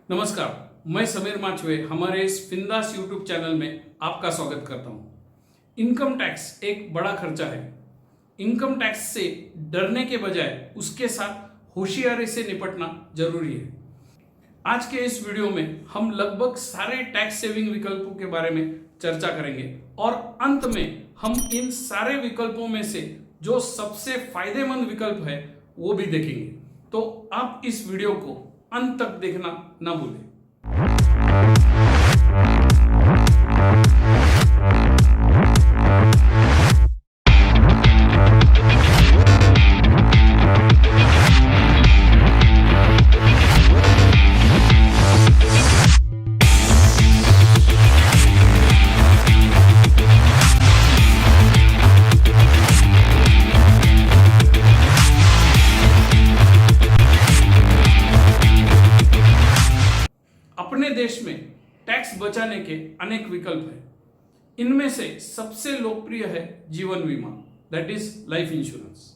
नमस्कार, मैं समीर माचवे हमारे इस फिंदास यूट्यूब चैनल में आपका स्वागत करता हूं। इनकम टैक्स एक बड़ा खर्चा है। इनकम टैक्स से डरने के बजाय उसके साथ होशियारी से निपटना जरूरी है। आज के इस वीडियो में हम लगभग सारे टैक्स सेविंग विकल्पों के बारे में चर्चा करेंगे और अंत में हम इन सारे विकल्पों में से जो सबसे फायदेमंद विकल्प है वो भी देखेंगे। तो आप इस वीडियो को अंत तक देखना ना भूलें। अपने देश में टैक्स बचाने के अनेक विकल्प हैं। इनमें से सबसे लोकप्रिय है जीवन बीमा, that is life insurance.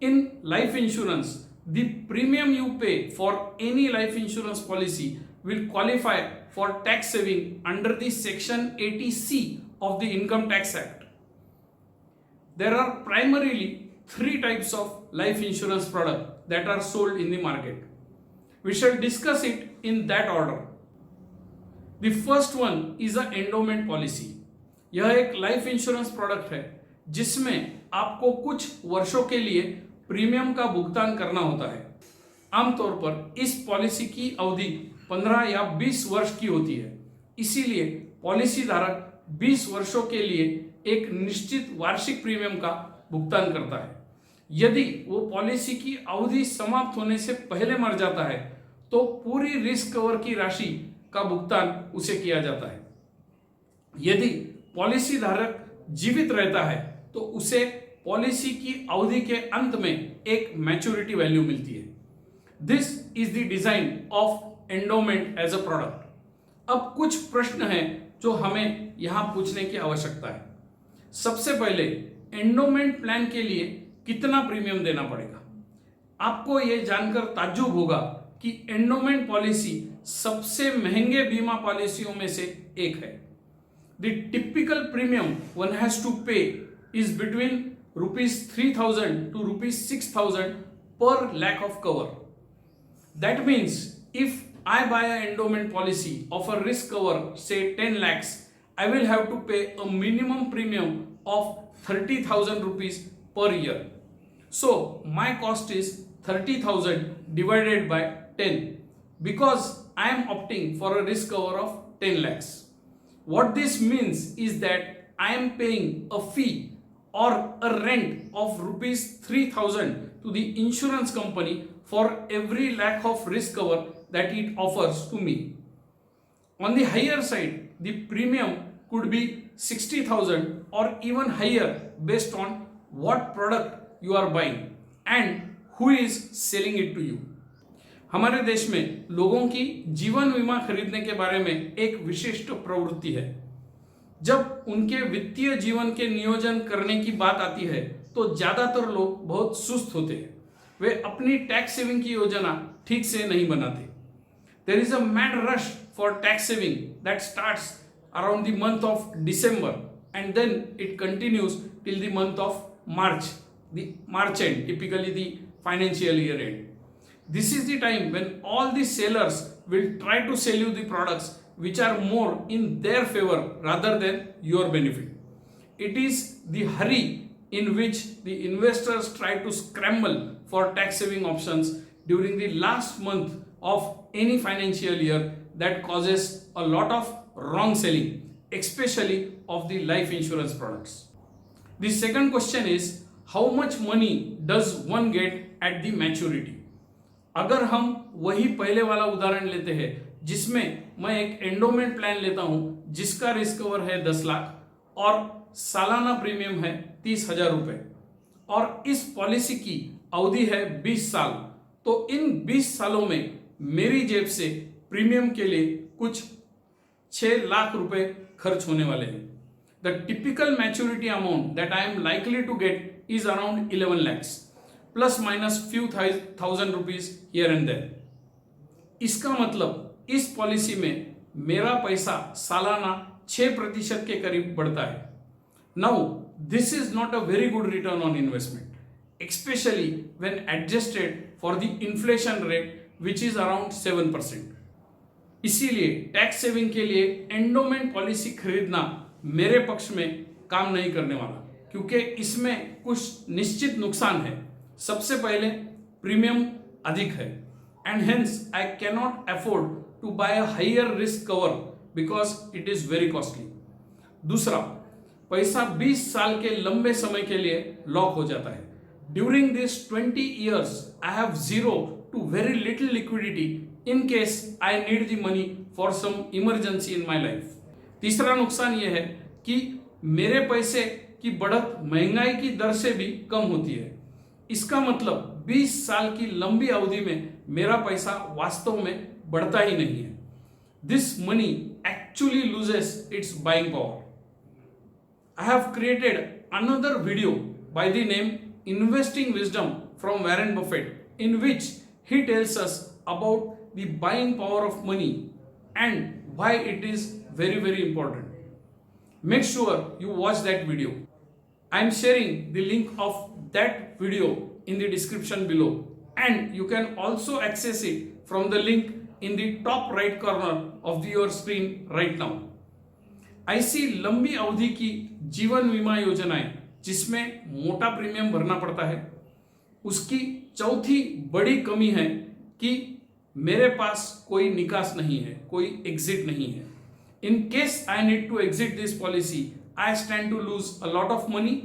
In life insurance the premium you pay for any life insurance policy will qualify for tax saving under the section 80C of the Income Tax Act. There are primarily three types of life insurance products that are sold in the market. We shall discuss it in that order. The first one is a endowment policy. यह एक life insurance product है जिसमें आपको कुछ वर्षों के लिए premium का भुगतान करना होता है। आमतौर पर इस पॉलिसी की अवधि 15 या 20 वर्ष की होती है, इसीलिए पॉलिसी धारक 20 वर्षों के लिए एक निश्चित वार्षिक प्रीमियम का भुगतान करता है। यदि वो पॉलिसी की अवधि समाप्त होने से पहले मर जाता है तो पूरी रिस्क कवर की राशि का भुगतान उसे किया जाता है। यदि पॉलिसी धारक जीवित रहता है तो उसे पॉलिसी की अवधि के अंत में एक मैच्योरिटी वैल्यू मिलती है। This is the design of endowment as a product. अब कुछ प्रश्न हैं जो हमें यहां पूछने की आवश्यकता है। सबसे पहले, एंडोमेंट प्लान के लिए कितना प्रीमियम देना पड़ेगा? आपको यह जानकर ताज्जुब होगा कि एंडोमेंट पॉलिसी सबसे महंगे बीमा पॉलिसियों में से एक है। The typical premium one has to pay is between ₹3,000 to ₹6,000 per lakh of cover. That means if I buy an endowment policy of a risk cover, say 10 lakhs, I will have to pay a minimum premium of 30,000 rupees per year. So my cost is 30,000 divided by 10 because I am opting for a risk cover of 10 lakhs. What this means is that I am paying a fee or a rent of ₹3,000 to the insurance company for every lakh of risk cover that it offers to me. On the higher side, the premium could be 60,000 or even higher based on what product you are buying and who is selling it to you. हमारे देश में लोगों की जीवन बीमा खरीदने के बारे में एक विशिष्ट प्रवृत्ति है। जब उनके वित्तीय जीवन के नियोजन करने की बात आती है तो ज्यादातर लोग बहुत सुस्त होते हैं। वे अपनी टैक्स सेविंग की योजना ठीक से नहीं बनाते। There is a mad rush for tax saving that starts around the month of December and then it continues till the month of March, the March end, typically the financial year end. This is the time when all the sellers will try to sell you the products which are more in their favor rather than your benefit. It is the hurry in which the investors try to scramble for tax saving options during the last month of any financial year that causes a lot of wrong selling, especially of the life insurance products. The second question is, how much money does one get at the maturity? अगर हम वही पहले वाला उदाहरण लेते हैं जिसमें मैं एक एंडोमेंट प्लान लेता हूं जिसका रिस्क कवर है 10 लाख और सालाना प्रीमियम है 30,000 रुपए और इस पॉलिसी की अवधि है 20 साल, तो इन 20 सालों में मेरी जेब से प्रीमियम के लिए कुछ 6 लाख रुपए खर्च होने वाले हैं। The typical maturity amount that I am likely to get is around 11 lakhs plus minus few thousand rupees here and there. इसका मतलब इस पॉलिसी में मेरा पैसा सालाना 6% के करीब बढ़ता है। Now this is not a very good return on investment, especially when adjusted for the inflation rate which is around 7%. इसीलिए टैक्स सेविंग के लिए एंडोमेंट पॉलिसी खरीदना मेरे पक्ष में काम नहीं करने वाला, क्योंकि इसमें कुछ निश्चित नुकसान है। सबसे पहले प्रीमियम अधिक है and hence I cannot afford to buy a higher risk cover because it is very costly. दूसरा, पैसा 20 साल के लंबे समय के लिए लॉक हो जाता है। During these 20 years, I have zero to very little liquidity in case I need the money for some emergency in my life. तीसरा नुकसान यह है कि मेरे पैसे की बढ़त महंगाई की दर से भी कम होती है। इसका मतलब 20 साल की लंबी अवधि में मेरा पैसा वास्तव में बढ़ता ही नहीं है। This money actually loses its buying power. I have created another video by the name Investing Wisdom from Warren Buffett, in which he tells us about the buying power of money and why it is very, very important. Make sure you watch that video. I am sharing the link of that video in the description below, and you can also access it from the link in the top right corner of your screen right now. ऐसी लंबी अवधि की जीवन बीमा योजनाएं जिसमें मोटा premium भरना पड़ता है, उसकी चौथी बड़ी कमी है कि मेरे पास कोई निकास नहीं है, कोई एग्जिट नहीं है। In case I need to exit this policy, I stand to lose a lot of money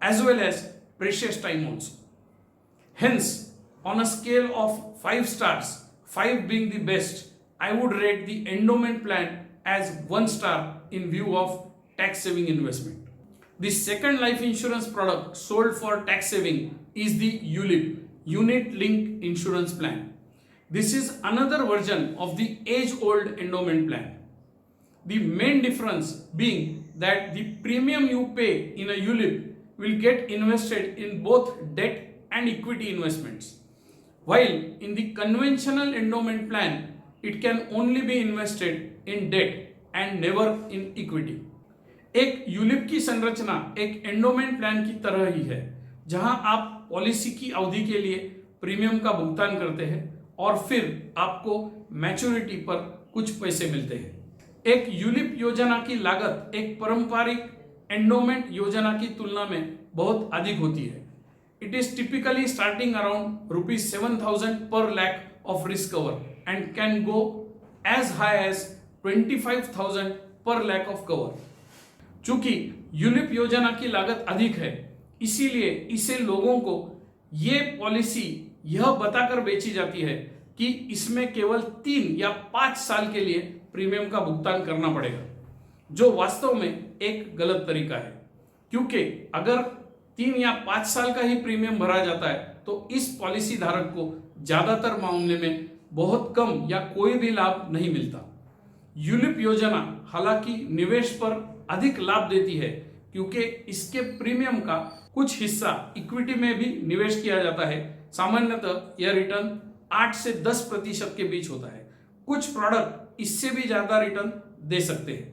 as well as precious time also. Hence, on a scale of 5 stars, 5 being the best, I would rate the endowment plan as 1 star in view of tax saving investment. The second life insurance product sold for tax saving is the ULIP, Unit Linked Insurance Plan. This is another version of the age-old endowment plan. The main difference being that the premium you pay in a ULIP will get invested in both debt and equity investments, while in the conventional endowment plan, it can only be invested in debt and never in equity. एक ULIP की संरचना एक endowment plan की तरह ही है, जहां आप policy की अवधि के लिए प्रीमियम का भुगतान करते हैं और फिर आपको मैच्योरिटी पर कुछ पैसे मिलते हैं। एक यूलिप योजना की लागत एक पारंपरिक एंडोमेंट योजना की तुलना में बहुत अधिक होती है। It is typically starting around ₹7,000 per lakh of risk cover and can go as high as 25,000 per lakh of cover. चूंकि यूलिप योजना की लागत अधिक है, इसीलिए इसे लोगों को ये पॉलिसी यह बताकर बेची जाती है कि इसमें केवल 3 या 5 साल के लिए प्रीमियम का भुगतान करना पड़ेगा, जो वास्तव में एक गलत तरीका है। क्योंकि अगर 3 या 5 साल का ही प्रीमियम भरा जाता है तो इस पॉलिसी धारक को ज्यादातर मामले में बहुत कम या कोई भी लाभ नहीं मिलता। यूलिप योजना हालांकि निवेश पर अधिक लाभ देती है, क्योंकि इसके प्रीमियम का कुछ हिस्सा इक्विटी में भी निवेश किया जाता है। सामान्यतः यह रिटर्न 8 से 10% के बीच होता है। कुछ प्रोडक्ट इससे भी ज्यादा रिटर्न दे सकते हैं।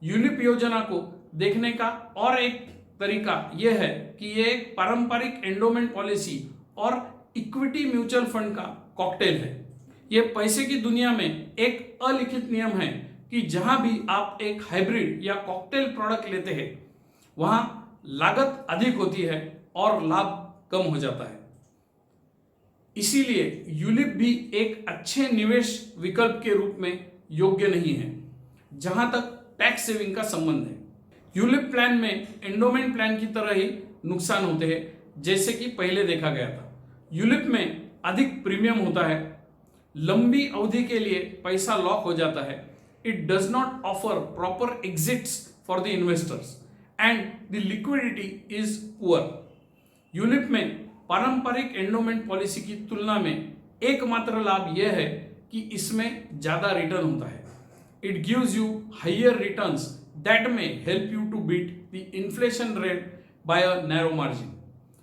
यूलिप योजना को देखने का और एक तरीका यह है कि यह एक पारंपरिक एंडोमेंट पॉलिसी और इक्विटी म्यूचुअल फंड का कॉकटेल है। यह पैसे की दुनिया में एक अलिखित नियम है कि जहां भी आप एक हाइब्रिड या कॉकटेल प्रोडक्ट लेते हैं, वहां लागत अधिक होती है और लाभ कम हो जाता है। इसीलिए यूलिप भी एक अच्छे निवेश विकल्प के रूप में योग्य नहीं है जहां तक टैक्स सेविंग का संबंध है। यूलिप प्लान में एंडोमेंट प्लान की तरह ही नुकसान होते हैं, जैसे कि पहले देखा गया था। यूलिप में अधिक प्रीमियम होता है, लंबी अवधि के लिए पैसा लॉक हो जाता है, it does not offer proper exits for the investors and the liquidity is poor. ULIP में पारंपरिक एंडोमेंट पॉलिसी की तुलना में एकमात्र लाभ यह है कि इसमें ज्यादा रिटर्न होता है। It gives you higher returns that may help you to beat the inflation rate by a narrow margin.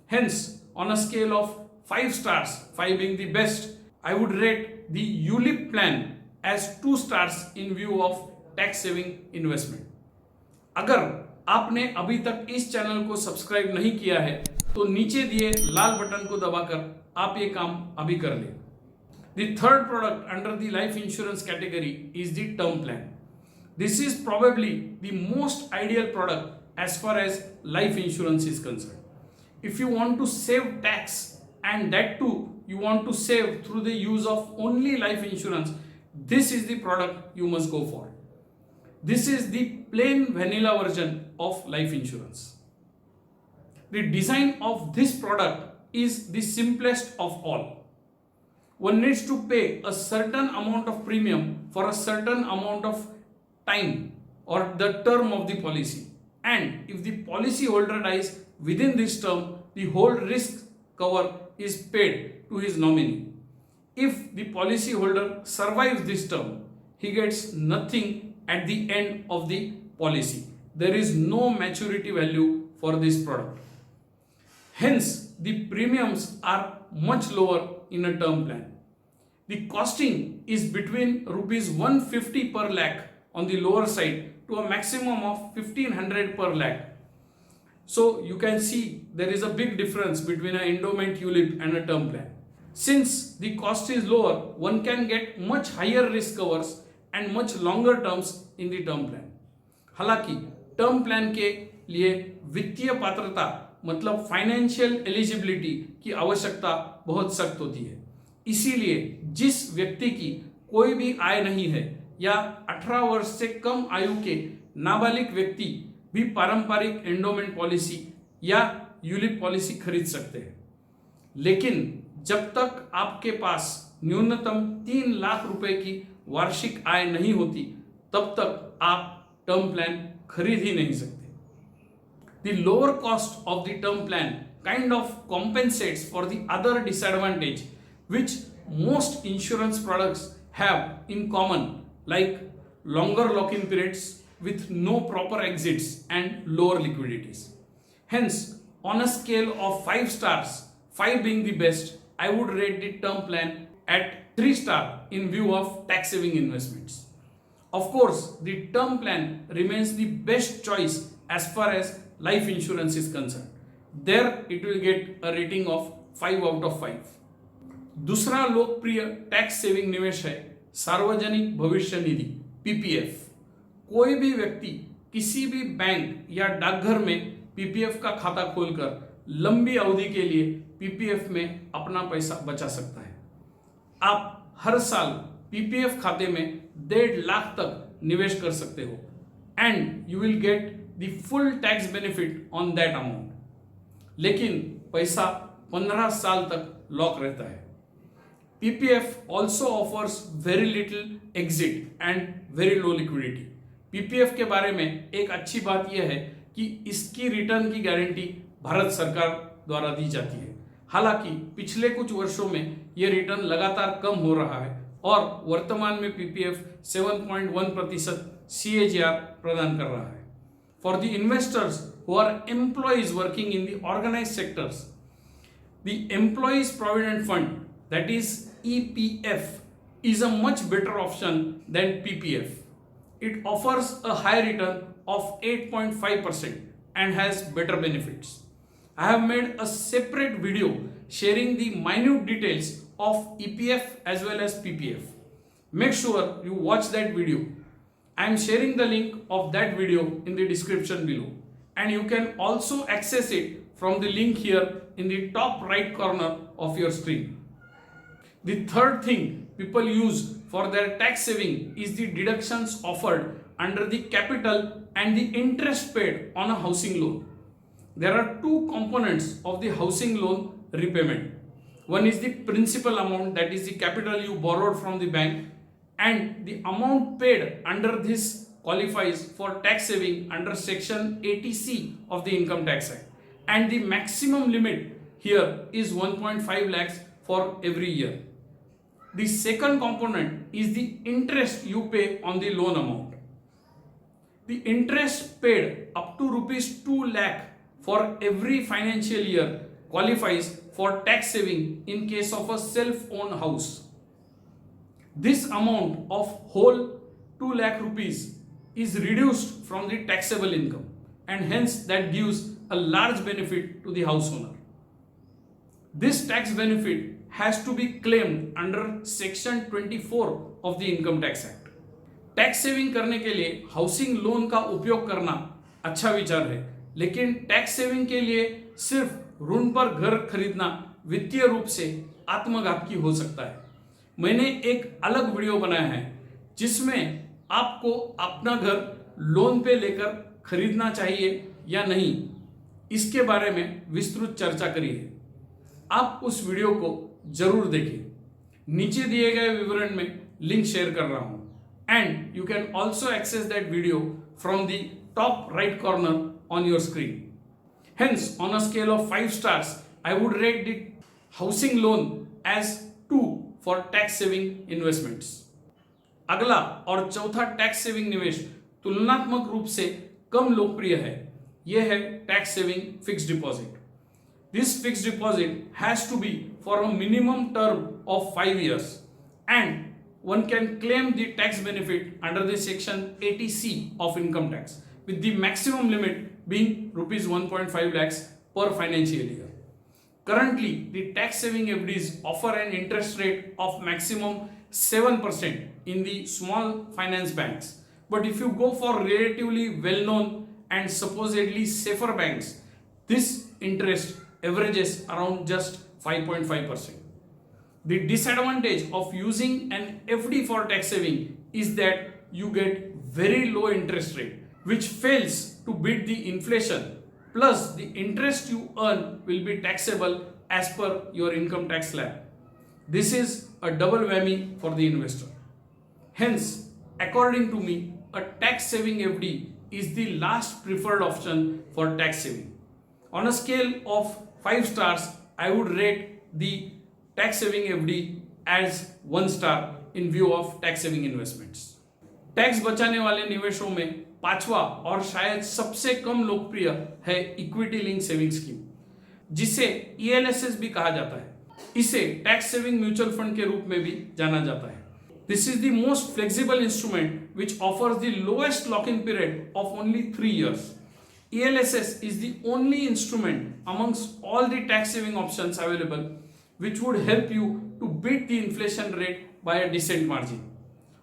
Hence, on a scale of 5 stars, 5 being the best, I would rate the ULIP plan as 2 stars in view of tax saving investment. अगर आपने अभी तक इस channel को subscribe नहीं किया है तो नीचे दिए लाल बटन को दबाकर आप ये काम अभी कर लें. The third product under the life insurance category is the term plan. This is probably the most ideal product as far as life insurance is concerned. If you want to save tax and that too you want to save through the use of only life insurance, this is the product you must go for. This is the plain vanilla version of life insurance. The design of this product is the simplest of all. One needs to pay a certain amount of premium for a certain amount of time or the term of the policy, and if the policy holder dies within this term, the whole risk cover is paid to his nominee. If the policy holder survives this term, he gets nothing at the end of the policy. There is no maturity value for this product. Hence, the premiums are much lower in a term plan. The costing is between rupees 150 per lakh on the lower side to a maximum of 1500 per lakh. So you can see there is a big difference between an endowment ULIP and a term plan. Since the cost is lower, one can get much higher risk covers and much longer terms in the term plan. हालांकि term plan के लिए वित्तीय पात्रता मतलब financial eligibility की आवश्यकता बहुत सख्त होती है. इसीलिए जिस व्यक्ति की कोई भी आय नहीं है या 18 वर्ष से कम आयु के नाबालिग व्यक्ति भी पारंपरिक एंडोमेंट पॉलिसी या यूलिप पॉलिसी खरीद सकते हैं. लेकिन जब तक आपके पास न्यूनतम 3 लाख रुपए की वार्षिक आय नहीं होती तब तक आप टर्म प्लान खरीद ही नहीं सकते. The lower cost of the term plan kind of compensates for the other disadvantage which most insurance products have in common, like longer lock-in periods with no proper exits and lower liquidities. Hence, on a scale of 5 stars, 5 being the best, I would rate the term plan at 3 star in view of tax saving investments. Of course, the term plan remains the best choice as far as life insurance is concerned. There it will get a rating of 5 out of 5. दूसरा लोकप्रिय tax saving निवेश है सार्वजनिक भविष्य निधि PPF. कोई भी व्यक्ति किसी भी बैंक या डाकघर में पीपीएफ का खाता खोलकर लंबी अवधि के लिए पीपीएफ में अपना पैसा बचा सकता है. आप हर साल पीपीएफ खाते में 1.5 लाख तक निवेश कर सकते हो and you will get the full tax benefit on that amount. लेकिन पैसा 15 साल तक लॉक रहता है. PPF also offers very little exit and very low liquidity. PPF के बारे में एक अच्छी बात यह है कि इसकी रिटर्न की गारंटी भारत सरकार द्वारा दी जाती है. हालांकि पिछले कुछ वर्षों में यह रिटर्न लगातार कम हो रहा है और वर्तमान में PPF 7.1% CAGR प्रदान कर रहा है. For the investors who are employees working in the organized sectors, the Employees Provident Fund, that is EPF, is a much better option than PPF. It offers a high return of 8.5% and has better benefits. I have made a separate video sharing the minute details of EPF as well as PPF. Make sure you watch that video. I am sharing the link of that video in the description below, and you can also access it from the link here in the top right corner of your screen. The third thing people use for their tax saving is the deductions offered under the capital and the interest paid on a housing loan. There are 2 components of the housing loan repayment. One is the principal amount, that is the capital you borrowed from the bank, and the amount paid under this qualifies for tax saving under section 80C of the Income Tax Act, and the maximum limit here is 1.5 lakhs for every year. The second component is the interest you pay on the loan amount. The interest paid up to rupees 2 lakh for every financial year qualifies for tax saving in case of a self-owned house. This amount of whole 2 lakh rupees is reduced from the taxable income, and hence that gives a large benefit to the house owner. This tax benefit has to be claimed under section 24 of the Income Tax Act. Tax saving करने के लिए housing loan का उपयोग करना अच्छा विचार है, लेकिन टैक्स सेविंग के लिए सिर्फ ऋण पर घर खरीदना वित्तीय रूप से आत्मघातकी हो सकता है। मैंने एक अलग वीडियो बनाया है जिसमें आपको अपना घर लोन पे लेकर खरीदना चाहिए या नहीं, इसके बारे में विस्तृत चर्चा करी है। आप उस वीडियो को जरूर देखें। नीचे दिए गए विवरण में लिंक शेयर कर रहा हूं, and you can also access that video from the top right corner on your screen. Hence, on a scale of 5 stars, I would rate the housing loan as 2 for tax saving investments. अगला और चौथा tax saving निवेश तुलनात्मक रूप से कम लोकप्रिय है, यह है tax saving fixed deposit. This fixed deposit has to be for a minimum term of 5 years, and one can claim the tax benefit under the section 80C of income tax, with the maximum limit being rupees 1.5 lakhs per financial year. Currently, the tax saving FDs offer an interest rate of maximum 7% in the small finance banks. But if you go for relatively well-known and supposedly safer banks, this interest averages around just 5.5%. The disadvantage of using an FD for tax saving is that you get very low interest rate, which fails to beat the inflation. Plus, the interest you earn will be taxable as per your income tax slab. This is a double whammy for the investor. Hence, according to me, a tax saving FD is the last preferred option for tax saving. On a scale of 5 stars, I would rate the tax saving FD as 1 star in view of tax saving investments. Tax बचाने वाले निवेशों में पांचवा और शायद सबसे कम लोकप्रिय है इक्विटी लिंक सेविंग स्कीम, जिसे ELSS भी कहा जाता है. इसे टैक्स सेविंग म्यूचुअल फंड के रूप में भी जाना जाता है. This is the most flexible instrument which offers the lowest lock-in period of only 3 years. ELSS is the only instrument amongst all the tax saving options available which would help you to beat the inflation rate by a decent margin.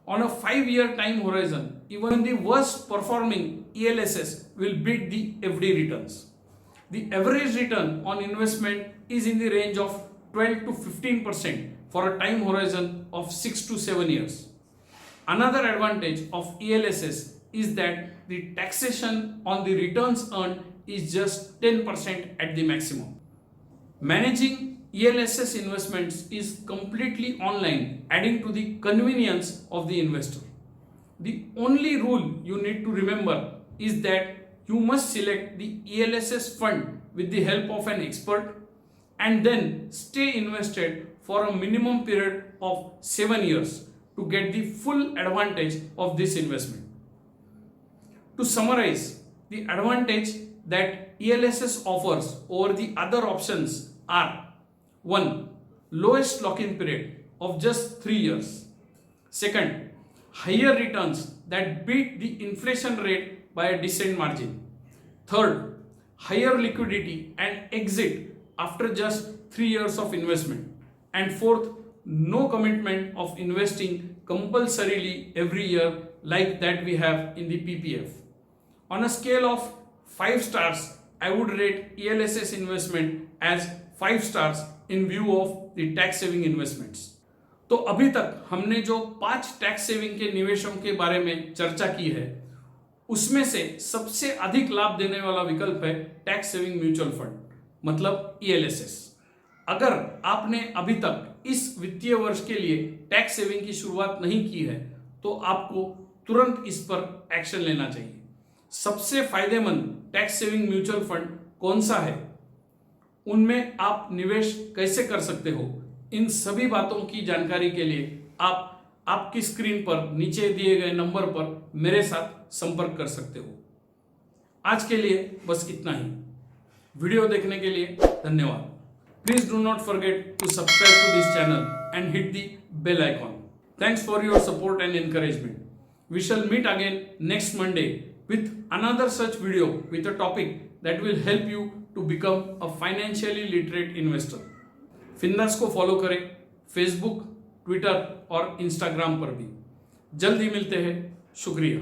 On a 5-year time horizon, even the worst performing ELSS will beat the FD returns. The average return on investment is in the range of 12 to 15% for a time horizon of 6 to 7 years. Another advantage of ELSS is that the taxation on the returns earned is just 10% at the maximum. Managing ELSS investments is completely online, adding to the convenience of the investor. The only rule you need to remember is that you must select the ELSS fund with the help of an expert and then stay invested for a minimum period of 7 years to get the full advantage of this investment. To summarize, the advantage that ELSS offers over the other options are: 1. Lowest lock-in period of just 3 years. Second, higher returns that beat the inflation rate by a decent margin. Third, higher liquidity and exit after just 3 years of investment. And fourth, no commitment of investing compulsorily every year like that we have in the PPF. On a scale of 5 stars, I would rate ELSS investment as 5 stars in view of the tax saving investments. तो अभी तक हमने जो 5 tax saving के निवेशों के बारे में चर्चा की है, उसमें से सबसे अधिक लाभ देने वाला विकल्प है टैक्स सेविंग म्यूचुअल फंड, मतलब ELSS. अगर आपने अभी तक इस वित्तीय वर्ष के लिए टैक्स सेविंग की शुरुआत नहीं की है, तो आपको तुरंत इस पर एक्शन लेना चाहिए. सबसे फायदेमंद टैक्स सेविंग म्यूचुअल फंड कौन सा है, उनमें आप निवेश कैसे कर सकते हो, इन सभी बातों की जानकारी के लिए आप आपकी स्क्रीन पर नीचे दिए गए नंबर पर मेरे साथ संपर्क कर सकते हो. आज के लिए बस इतना ही. वीडियो देखने के लिए धन्यवाद. Please do not forget to subscribe to this channel and hit the bell icon. Thanks for your support and encouragement. We shall meet again next Monday with another such video with a topic that will help you to become a financially literate investor. फिनर्स को follow करें Facebook, Twitter और Instagram पर भी. जल्द ही मिलते हैं. शुक्रिया.